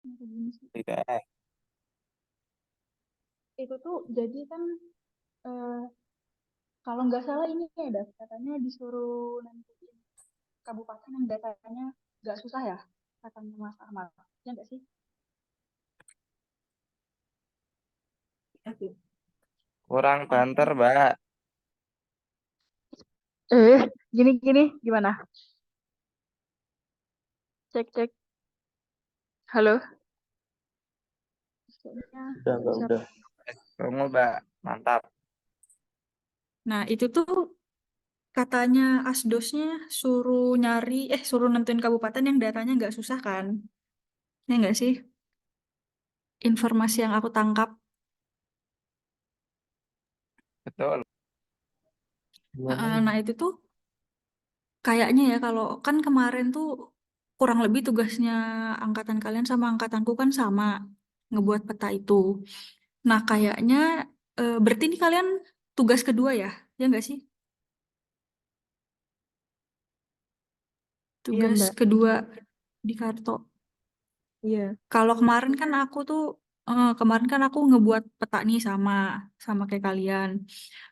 Kenapa gini sih? Tidak. Itu tuh jadi kan eh, kalau nggak salah ini ada katanya disuruh nentuin kabupaten yang datanya nggak susah ya, katanya Mas Ahmad. Ya nggak sih? Kurang banter, Makanya Mbak. gini gimana? Cek cek. Halo. Kayaknya Udah, nggak Mbak, bisa. udah. Kamu, Mbak. Mantap. Nah, itu tuh katanya asdosnya suruh nentuin kabupaten yang datanya nggak susah kan? Ya nggak sih? Informasi yang aku tangkap. Betul. Gimana Nah, nih? itu tuh kayaknya ya kalau kan kemarin tuh kurang lebih tugasnya angkatan kalian sama angkatanku kan sama ngebuat peta itu. Nah, kayaknya berarti ini kalian tugas kedua ya? Ya nggak sih? Iya, Tugas Mbak. kedua di Karto. Iya. Kalau kemarin kan aku ngebuat peta nih sama kayak kalian.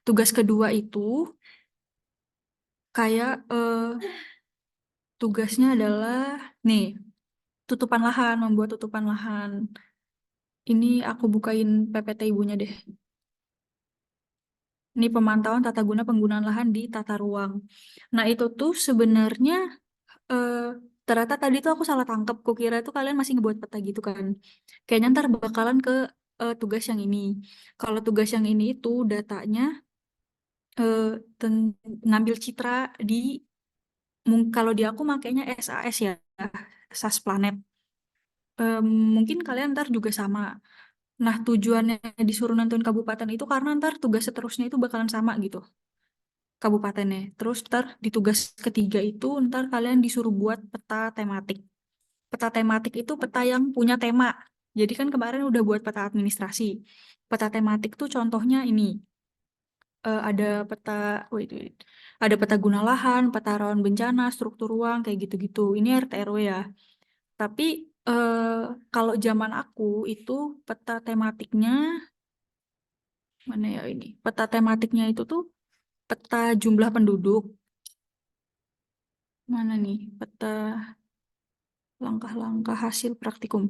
Tugas kedua itu kayak tugasnya adalah nih, tutupan lahan, membuat tutupan lahan. Ini aku bukain PPT ibunya deh. Ini pemantauan tata guna penggunaan lahan di tata ruang. Nah, itu tuh sebenarnya eh, ternyata tadi tuh aku salah tangkep. Kukira tuh kalian masih ngebuat peta gitu kan. Kayaknya ntar bakalan ke tugas yang ini. Kalau tugas yang ini itu datanya eh, ngambil citra di kalau di aku makainya SAS ya, SAS Planet. Em, Mungkin kalian ntar juga sama. Nah, tujuannya disuruh nentuin kabupaten itu karena ntar tugas seterusnya itu bakalan sama gitu, kabupatennya. Terus ntar di tugas ketiga itu ntar kalian disuruh buat peta tematik. Peta tematik itu peta yang punya tema. Jadi kan kemarin udah buat peta administrasi. Peta tematik tuh contohnya ini. Ada peta, wait. Ada peta guna lahan, peta rawan bencana, struktur ruang, kayak gitu-gitu. Ini RT RW ya. Tapi eh, kalau zaman aku itu peta tematiknya mana ya ini? Peta tematiknya itu tuh peta jumlah penduduk. Mana nih? Peta langkah-langkah hasil praktikum.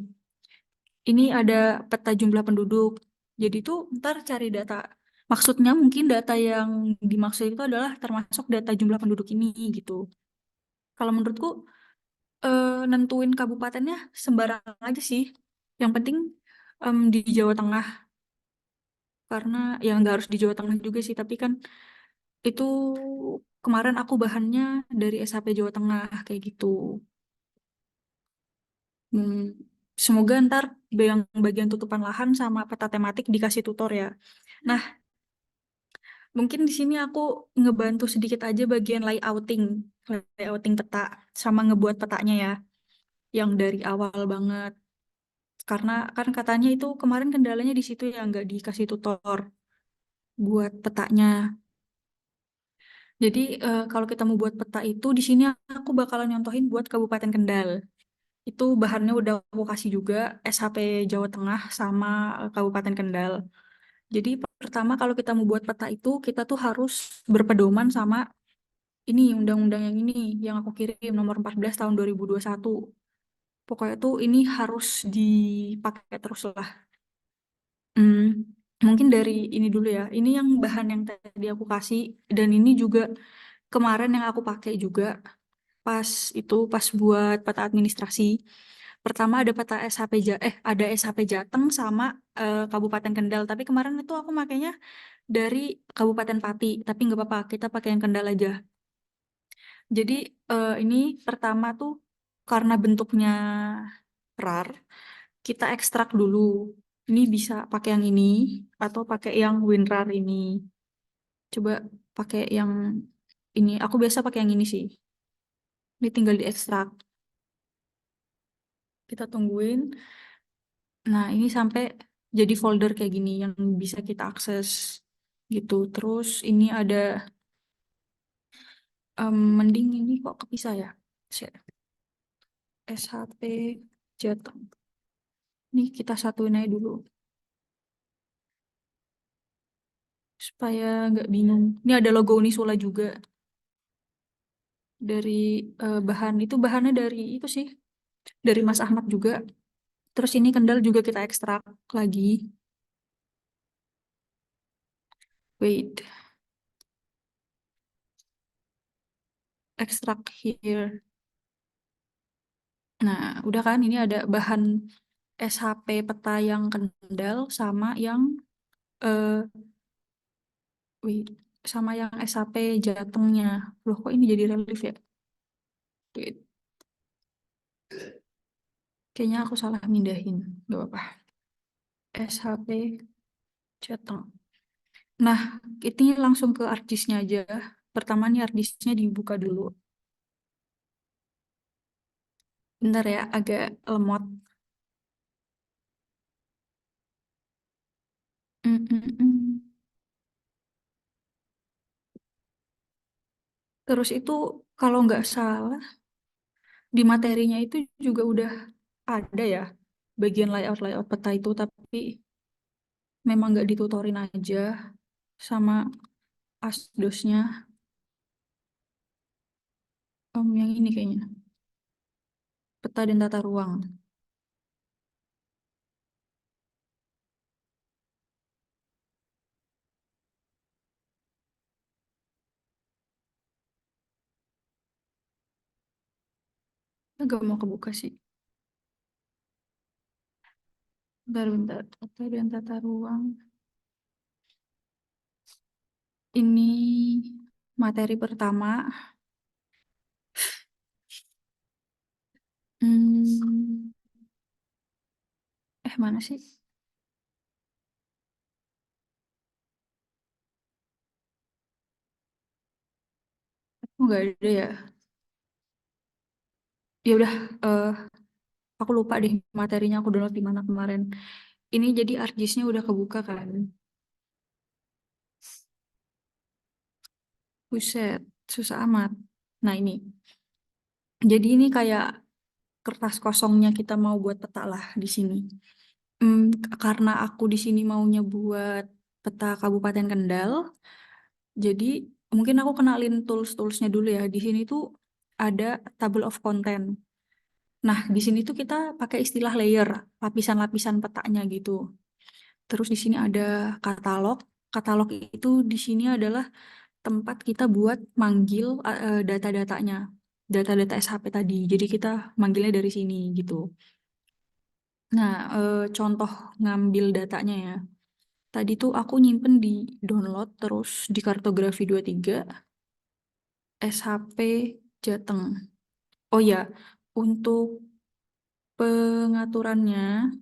Ini ada peta jumlah penduduk. Jadi tuh ntar cari data. Maksudnya mungkin data yang dimaksud itu adalah termasuk data jumlah penduduk ini gitu. Kalau menurutku nentuin kabupatennya sembarang aja sih. Yang penting di Jawa Tengah. Karena ya nggak harus di Jawa Tengah juga sih. Tapi kan itu kemarin aku bahannya dari SHP Jawa Tengah kayak gitu. Hmm, Semoga ntar yang bagian tutupan lahan sama peta tematik dikasih tutor ya. Nah, mungkin di sini aku ngebantu sedikit aja bagian layouting peta sama ngebuat petanya ya, yang dari awal banget. Karena kan katanya itu kemarin kendalanya di situ ya nggak dikasih tutor buat petanya. Jadi kalau kita mau buat peta itu di sini aku bakalan nyontohin buat Kabupaten Kendal. Itu bahannya udah aku kasih juga SHP Jawa Tengah sama Kabupaten Kendal. Jadi pertama kalau kita mau buat peta itu kita tuh harus berpedoman sama ini undang-undang yang ini yang aku kirim nomor 14 tahun 2021. Pokoknya tuh ini harus dipakai terus lah. Hmm, Mungkin dari ini dulu ya. Ini yang bahan yang tadi aku kasih dan ini juga kemarin yang aku pakai juga pas buat peta administrasi. Pertama ada peta ada SHP Jateng sama Kabupaten Kendal. Tapi kemarin itu aku makainya dari Kabupaten Pati. Tapi nggak apa-apa, kita pakai yang Kendal aja. Jadi ini pertama tuh karena bentuknya RAR, kita ekstrak dulu. Ini bisa pakai yang ini atau pakai yang WinRAR ini. Coba pakai yang ini. Aku biasa pakai yang ini sih. Ini tinggal diekstrak. Kita tungguin. Nah, ini sampai jadi folder kayak gini yang bisa kita akses gitu. Terus ini ada mending ini kok kepisah ya. SHP Jateng. Nih kita satuin aja dulu supaya nggak bingung. Ini ada logo Unisula juga dari bahan itu, bahannya dari itu sih, dari Mas Ahmad juga. Terus ini Kendal juga kita ekstrak lagi. Wait, extract here. Nah, udah kan ini ada bahan SHP peta yang Kendal sama yang eh wait, sama yang SHP Jatengnya. Loh, kok ini jadi relief ya? Wait, kayaknya aku salah mindahin. Gak apa-apa. SHP Jateng. Nah, ini langsung ke artisnya aja. Pertama nih artisnya dibuka dulu. Bentar ya, agak lemot. Mm, mm, mm. Terus itu kalau nggak salah di materinya itu juga udah ada ya bagian layout peta itu, tapi memang nggak ditutorin aja sama asdosnya. Yang ini kayaknya peta dan tata ruang. Nggak mau kebuka sih. Bentar, peta dan tata ruang. Ini materi pertama. Hmm, mana sih? Oh, nggak ada ya. Ya udah, eh, aku lupa deh materinya aku download di mana kemarin. Ini jadi ArcGIS-nya udah kebuka kan. Buset, susah amat. Nah ini, jadi ini kayak kertas kosongnya kita mau buat peta lah di sini. Hmm, karena aku di sini maunya buat peta Kabupaten Kendal, jadi mungkin aku kenalin tools-toolsnya dulu ya. Di sini tuh ada table of content. Nah, di sini tuh kita pakai istilah layer, lapisan-lapisan petanya gitu. Terus di sini ada katalog. Katalog itu di sini adalah tempat kita buat manggil data-datanya, data-data SHP tadi. Jadi kita manggilnya dari sini gitu. Nah, contoh ngambil datanya ya. Tadi tuh aku nyimpen di download terus di kartografi 23 SHP Jateng. Oh ya, untuk pengaturannya,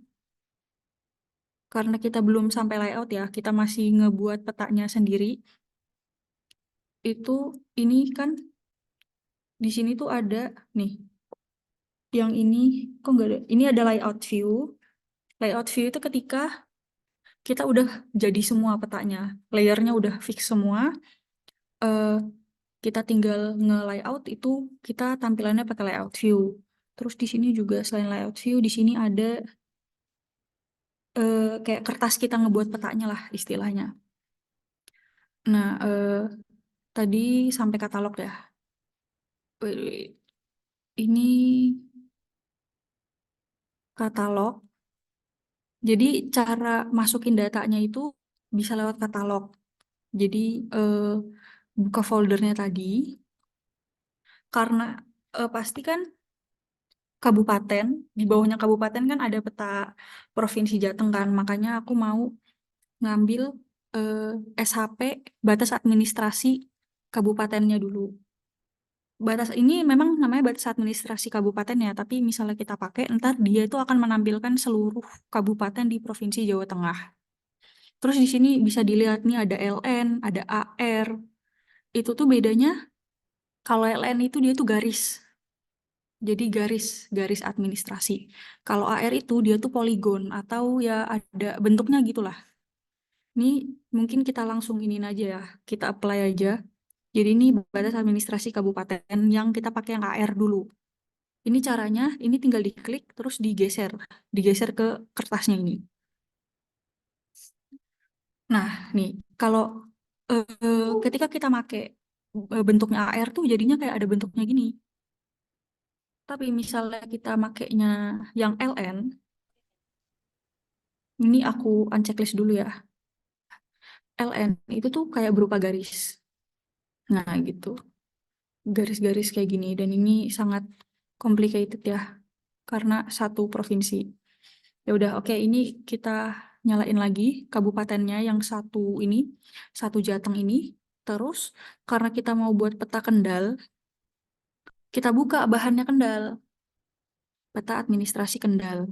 karena kita belum sampai layout ya, kita masih ngebuat petanya sendiri. Itu ini kan di sini tuh ada nih, yang ini kok nggak ada? Ini ada layout view. Layout view itu ketika kita udah jadi semua petanya, layernya udah fix semua, eh, kita tinggal nge-layout itu kita tampilannya pakai layout view. Terus di sini juga selain layout view, di sini ada kayak kertas kita ngebuat petanya lah istilahnya. Nah, tadi sampai katalog ya. Wait, wait. Ini katalog. Jadi cara masukin datanya itu bisa lewat katalog. Jadi eh, buka foldernya tadi, karena pasti kan kabupaten, di bawahnya kabupaten kan ada peta Provinsi Jateng kan, makanya aku mau ngambil eh, SHP batas administrasi kabupatennya dulu. Batas ini memang namanya batas administrasi kabupaten ya, tapi misalnya kita pakai, ntar dia itu akan menampilkan seluruh kabupaten di Provinsi Jawa Tengah. Terus di sini bisa dilihat nih ada LN, ada AR. Itu tuh bedanya, kalau LN itu dia tuh garis. Jadi garis administrasi. Kalau AR itu dia tuh poligon atau ya ada bentuknya gitulah. Ini mungkin kita langsung ini aja ya, kita apply aja. Jadi ini batas administrasi kabupaten yang kita pakai yang AR dulu. Ini caranya, ini tinggal diklik terus digeser ke kertasnya ini. Nah, nih kalau ketika kita pakai bentuknya AR tuh jadinya kayak ada bentuknya gini. Tapi misalnya kita makainya yang LN, ini aku unchecklist dulu ya. LN itu tuh kayak berupa garis. Nah, gitu. Garis-garis kayak gini. Dan ini sangat complicated ya, karena satu provinsi. Ya udah, oke, ini kita nyalain lagi kabupatennya yang satu Jateng ini. Terus, karena kita mau buat peta Kendal, kita buka bahannya Kendal, peta administrasi Kendal.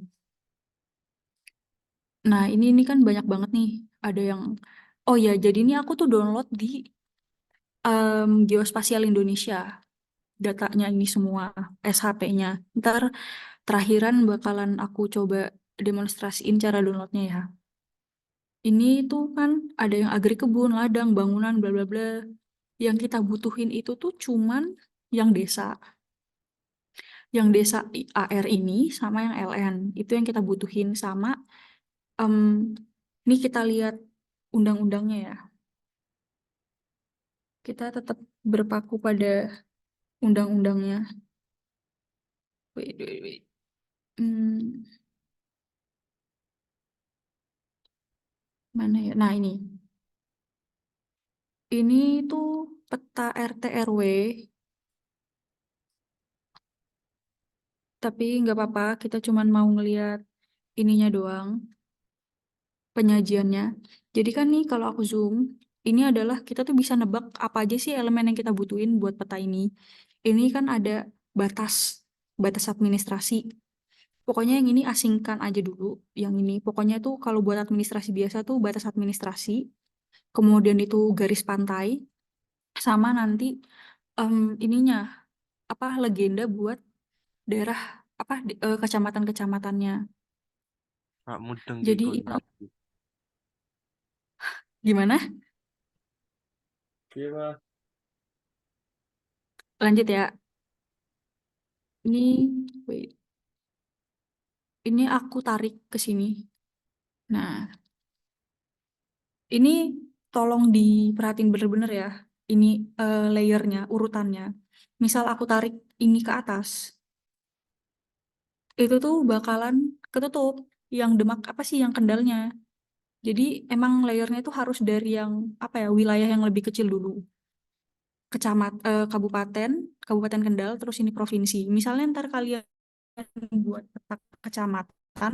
Nah, ini kan banyak banget nih. Ada yang, oh ya, jadi ini aku tuh download di Geospasial Indonesia. Datanya ini semua, SHP-nya. Ntar terakhiran bakalan aku coba demonstrasiin cara downloadnya ya. Ini tuh kan ada yang agri kebun, ladang, bangunan, bla bla bla. Yang kita butuhin itu tuh cuman yang desa. Yang desa AR ini sama yang LN. Itu yang kita butuhin sama em, ini kita lihat undang-undangnya ya. Kita tetap berpaku pada undang-undangnya. Wait, wait, wait. Hmm, mana ya? Nah, ini. Ini tuh peta RT RW, tapi nggak apa-apa, kita cuman mau ngeliat ininya doang, penyajiannya. Jadi kan nih kalau aku zoom, ini adalah kita tuh bisa nebak apa aja sih elemen yang kita butuhin buat peta ini. Ini kan ada batas, batas administrasi. Pokoknya yang ini asingkan aja dulu. Yang ini, pokoknya tuh kalau buat administrasi biasa tuh batas administrasi, kemudian itu garis pantai, sama nanti em, ininya, apa, legenda buat daerah, apa, kecamatan-kecamatannya. Mak mudeng ki Jadi itu gonta. gimana? Piye, Mas? Lanjut ya. Ini, wait, ini aku tarik ke sini. Nah, ini tolong diperhatiin bener-bener ya. Ini layernya, urutannya. Misal aku tarik ini ke atas, itu tuh bakalan ketutup. Yang Demak apa sih yang Kendalnya. Jadi emang layernya itu harus dari yang apa ya, wilayah yang lebih kecil dulu. Kabupaten, Kabupaten Kendal, terus ini provinsi. Misalnya ntar kalian buat peta kecamatan,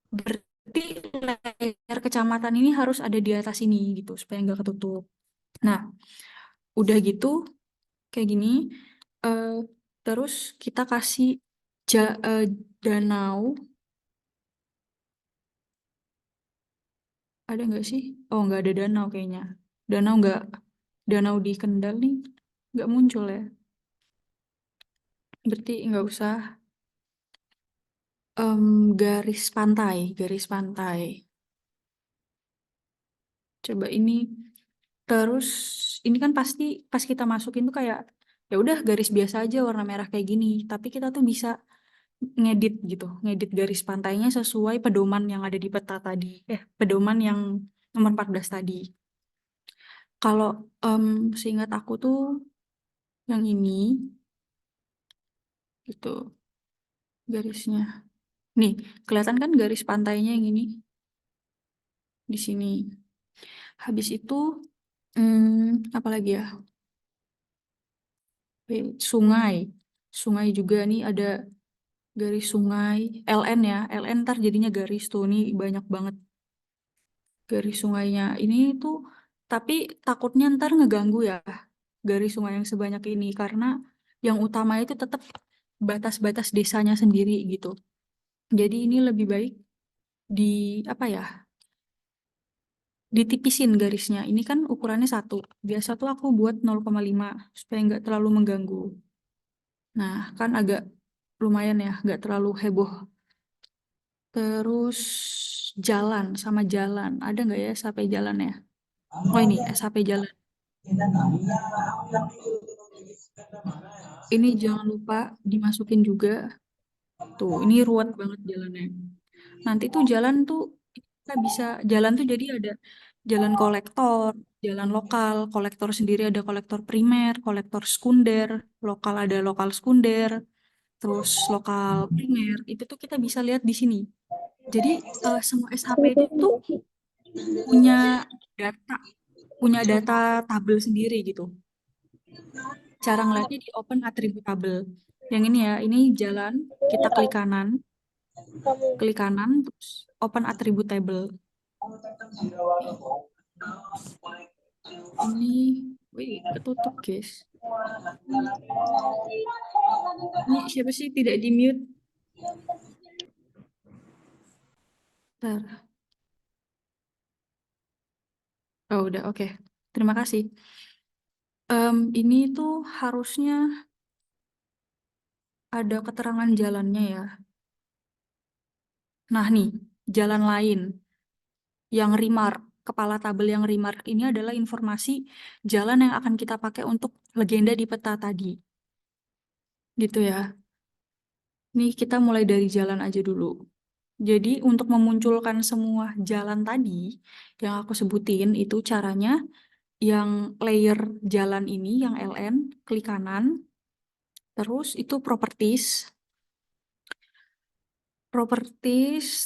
berarti layar kecamatan ini harus ada di atas ini gitu supaya nggak ketutup. Nah, udah gitu kayak gini, eh, terus kita kasih danau, ada nggak sih? Oh, nggak ada danau kayaknya. Danau nggak, danau di Kendal nih nggak muncul ya. Berarti nggak usah. Garis pantai, garis pantai. Coba ini. Terus ini kan pasti pas kita masukin tuh kayak ya udah garis biasa aja warna merah kayak gini. Tapi kita tuh bisa ngedit gitu, ngedit garis pantainya sesuai pedoman yang ada di peta tadi. Pedoman yang nomor 14 tadi. Kalau seingat aku tuh yang ini gitu garisnya. Nih, kelihatan kan garis pantainya yang ini di sini. Habis itu apa lagi ya? Sungai. Sungai juga nih ada garis sungai. LN ya. LN ntar jadinya garis tuh. Nih banyak banget garis sungainya. Ini tuh tapi takutnya ntar ngeganggu ya garis sungai yang sebanyak ini. Karena yang utama itu tetap batas-batas desanya sendiri gitu. Jadi ini lebih baik di apa ya? Ditipisin garisnya. Ini kan ukurannya 1. Biasa tuh aku buat 0,5 supaya nggak terlalu mengganggu. Nah, kan agak lumayan ya, nggak terlalu heboh. Terus jalan sama jalan. Ada nggak ya SHP jalan ya? Oh ini SHP jalan. Ini jangan lupa dimasukin juga. Tuh, ini ruwet banget jalannya. Nanti tuh jalan tuh kita bisa jalan tuh jadi ada jalan kolektor, jalan lokal, kolektor sendiri ada kolektor primer, kolektor sekunder, lokal ada lokal sekunder, terus lokal primer. Itu tuh kita bisa lihat di sini. Jadi semua SHP itu tuh punya data, punya data tabel sendiri gitu. Cara ngeliatnya di open attribute table. Yang ini ya, ini jalan, kita klik kanan, terus open attribute table. Ini, wih, ketutup guys. Ini siapa sih tidak di mute? Bentar. Oh udah, oke. Terima kasih. Ini tuh harusnya ada keterangan jalannya ya. Nah nih, jalan lain yang remark, kepala tabel yang remark ini adalah informasi jalan yang akan kita pakai untuk legenda di peta tadi. Gitu ya. Nih kita mulai dari jalan aja dulu. Jadi untuk memunculkan semua jalan tadi yang aku sebutin itu caranya yang layer jalan ini yang LN, klik kanan, terus itu properties,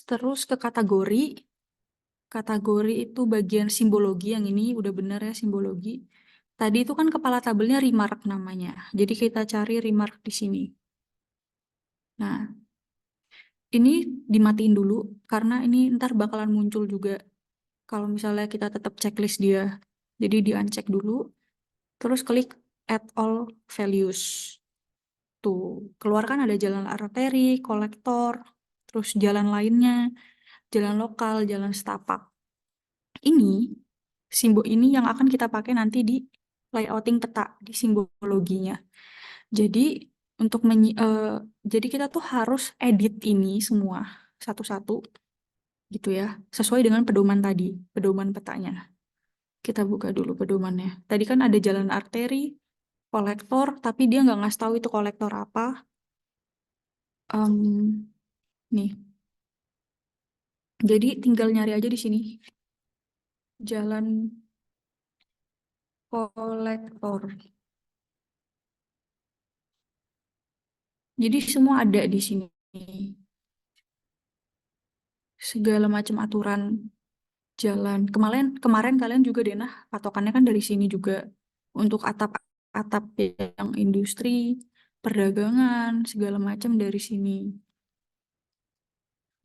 terus ke kategori. Kategori itu bagian simbologi, yang ini udah benar ya simbologi. Tadi itu kan kepala tabelnya remark namanya. Jadi kita cari remark di sini. Nah, ini dimatiin dulu karena ini ntar bakalan muncul juga kalau misalnya kita tetap checklist dia. Jadi di-uncheck dulu, terus klik add all values. Tuh, keluarkan ada jalan arteri, kolektor, terus jalan lainnya, jalan lokal, jalan setapak. Ini, simbol ini yang akan kita pakai nanti di layouting peta, di simbologinya. Jadi, untuk jadi kita tuh harus edit ini semua satu-satu gitu ya, sesuai dengan pedoman tadi, pedoman petanya. Kita buka dulu pedomannya. Tadi kan ada jalan arteri, kolektor, tapi dia nggak ngasih tahu itu kolektor apa. Nih, jadi tinggal nyari aja di sini. Jalan kolektor. Jadi semua ada di sini. Segala macam aturan jalan. Kemarin kalian juga deh, nah, patokannya kan dari sini juga. Untuk atap-atap yang industri, perdagangan, segala macam dari sini.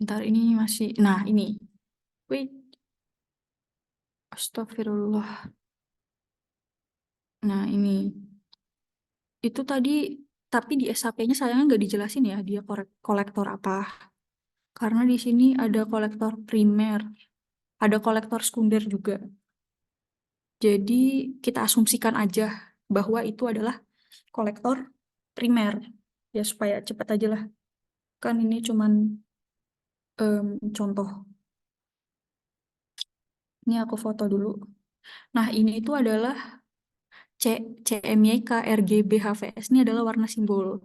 Ntar ini masih, nah ini. Wait. Astagfirullah. Nah ini. Itu tadi, tapi di SHP-nya sayangnya nggak dijelasin ya, dia kolektor apa. Karena di sini ada kolektor primer, ada kolektor sekunder juga. Jadi kita asumsikan aja bahwa itu adalah kolektor primer. Ya supaya cepat aja lah. Kan ini cuman contoh. Ini aku foto dulu. Nah ini itu adalah CMYK, RGB, HVS. Ini adalah warna simbol.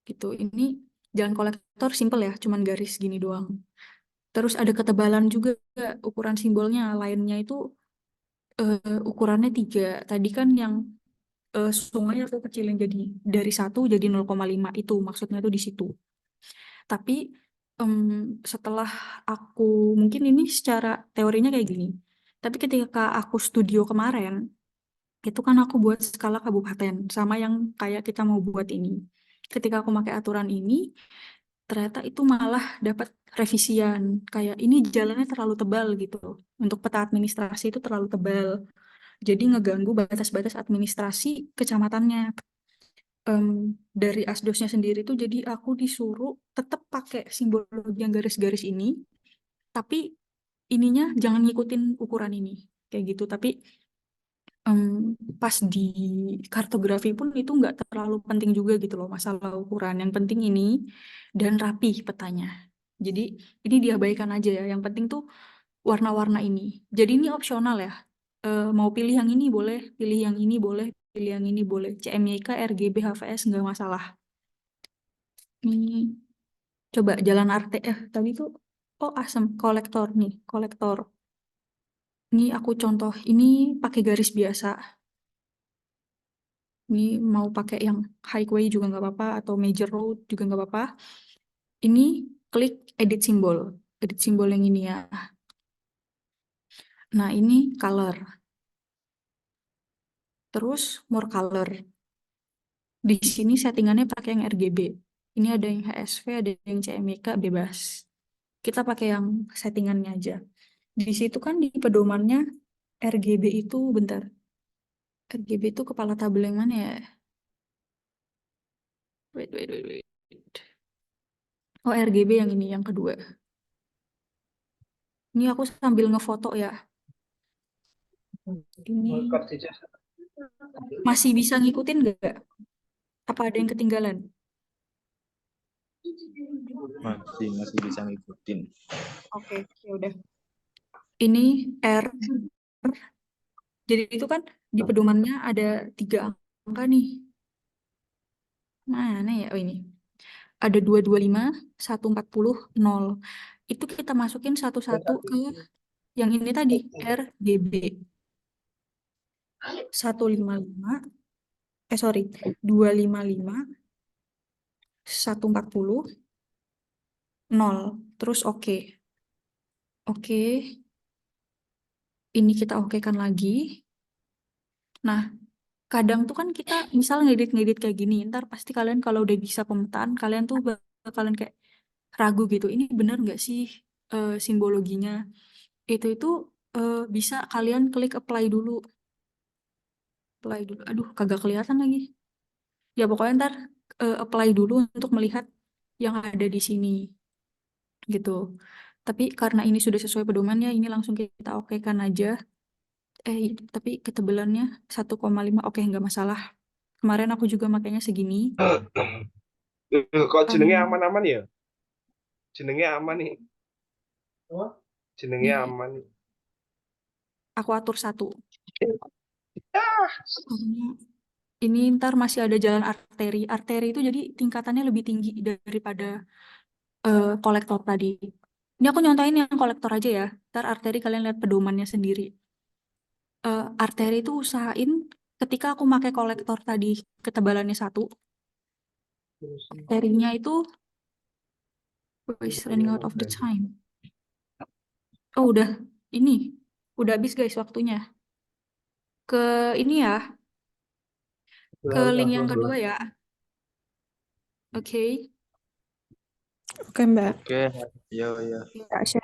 Gitu. Ini jalan kolektor simple ya, cuman garis gini doang. Terus ada ketebalan juga, ukuran simbolnya. Lainnya itu ukurannya 3. Tadi kan yang sungai aku kecilin jadi dari 1 jadi 0,5 itu maksudnya tuh di situ. Tapi setelah aku mungkin ini secara teorinya kayak gini. Tapi ketika aku studio kemarin itu kan aku buat skala kabupaten sama yang kayak kita mau buat ini. Ketika aku pakai aturan ini ternyata itu malah dapat revisian kayak ini jalannya terlalu tebal gitu. Untuk peta administrasi itu terlalu tebal. Jadi ngeganggu batas-batas administrasi kecamatannya. Dari asdosnya sendiri tuh jadi aku disuruh tetap pakai simbologi yang garis-garis ini, tapi ininya jangan ngikutin ukuran ini kayak gitu. Tapi pas di kartografi pun itu nggak terlalu penting juga gitu loh masalah ukuran. Yang penting ini dan rapi petanya. Jadi ini diabaikan aja ya. Yang penting tuh warna-warna ini. Jadi ini opsional ya. Mau pilih yang ini boleh, pilih yang ini boleh. pilih yang ini boleh. CMYK, RGB, HVS nggak masalah. Ini coba jalan tadi tuh asem kolektor nih, kolektor. Ini aku contoh, ini pakai garis biasa. Ini mau pakai yang highway juga nggak apa-apa atau major road juga nggak apa-apa. Ini klik edit simbol yang ini ya. Nah ini color. Terus more color. Di sini settingannya pakai yang RGB. Ini ada yang HSV, ada yang CMYK bebas. Kita pakai yang settingannya aja. Di situ kan di pedomannya RGB itu bentar. RGB itu kepala tabel yang mana ya? Wait. Oh, RGB yang ini, yang kedua. Ini aku sambil ngefoto ya. Ini masih bisa ngikutin nggak? Apa ada yang ketinggalan? Masih bisa ngikutin. Oke, ya udah. Ini R. Jadi itu kan di pedomannya ada 3 angka nih. Mana ya? Oh ini. Ada 225, 140, 0. Itu kita masukin satu-satu ke yang ini tadi, RGB. 155, 255, 140, 0. Terus oke. Oke. Ini kita okekan lagi. Nah, kadang tuh kan kita misal ngedit-ngedit kayak gini, ntar pasti kalian kalau udah bisa pemetaan, kalian tuh bakalan kayak ragu gitu. Ini bener nggak sih simbologinya? Itu bisa kalian klik apply dulu. Apply dulu. Aduh, kagak kelihatan lagi. Ya pokoknya ntar apply dulu untuk melihat yang ada di sini. Gitu. Tapi karena ini sudah sesuai pedomannya, ini langsung kita okekan aja. Tapi ketebalannya 1,5. Oke, nggak masalah. Kemarin aku juga makanya segini. Kok jenenge Em, aman-aman ya? Jenenge aman nih. Jenenge Nih. aman. Aku atur 1. Soalnya ini ntar masih ada jalan arteri. Arteri itu jadi tingkatannya lebih tinggi daripada kolektor tadi. Ini aku nyontohin yang kolektor aja ya. Ntar arteri kalian lihat pedomannya sendiri. Arteri itu usahain ketika aku pakai kolektor tadi ketebalannya 1, arterinya itu is running out of the time. Oh udah, ini udah habis guys waktunya. Ke ini ya, ke link yang kedua ya. Oke. Oke, Mbak. Oke, ya. Ya, share.